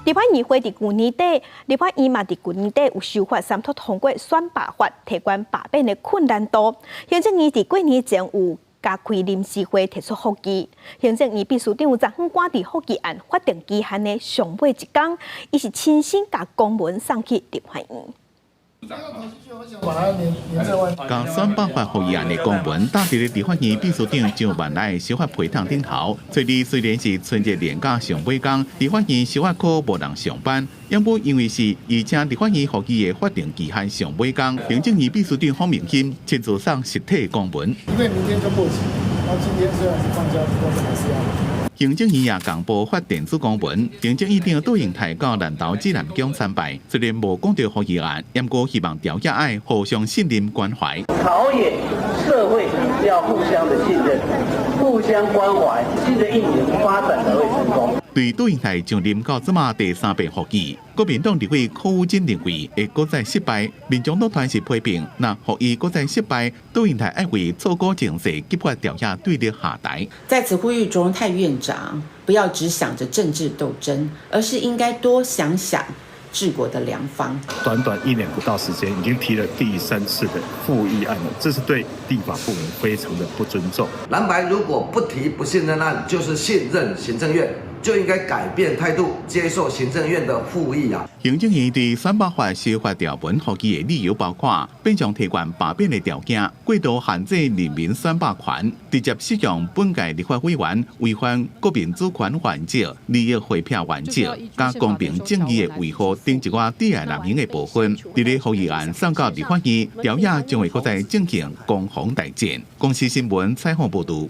立法议会伫去年底，立法院嘛伫去年底有修法三读通过选罢法，提悬罢免的困难度。行政院伫过年前有加开临时会提出复议，行政院秘书长昨昏赶伫复议案法定期限的上尾一天，伊是亲身甲公文送去立法院。 将选罢法复议案的公文打伫立法院秘书长张万来的小法批堂顶头。昨日虽然是春节连假上尾天，立法院小法科无人上班，要不因为是而且立法院复议的法定期限上尾天，行政院秘书长方明欣亲自送实体公文。因为明天就过期，那今天虽然是放假，不过还是要。 行政院也公布发电子公文，行政院长杜永泰到南投指南宫参拜，虽然无讲到复议案，不过希望调解爱互相信任关怀。朝野社会要互相的信任，互相关怀，新的一年发展才会成功。 对杜永泰上任到即马第3遍复议，国民党立委柯武真认为会搁再失败，民众党团是批评，若复议搁再失败，杜永泰爱为错过情势，激发调解对立下台。在此呼吁卓荣泰院长不要只想着政治斗争，而是应该多想想治国的良方。短短1年不到时间，已经提了第3次的复议案了，这是对立法部门非常的不尊重。蓝白如果不提不信任案，就是信任行政院。 就应该改变态度，接受行政院的复议啊！行政院对选罢法修法条文复议的理由包括：变相提悬罢免的条件，过度限制人民选罢权，直接适用本届立法委员违反国民主权原则、利益回避原则、加公平正义的维护等一寡抵赖难行的部分。伫咧复议案送到立法院，调解将会搁再进行攻防大战。公司新闻采访报道。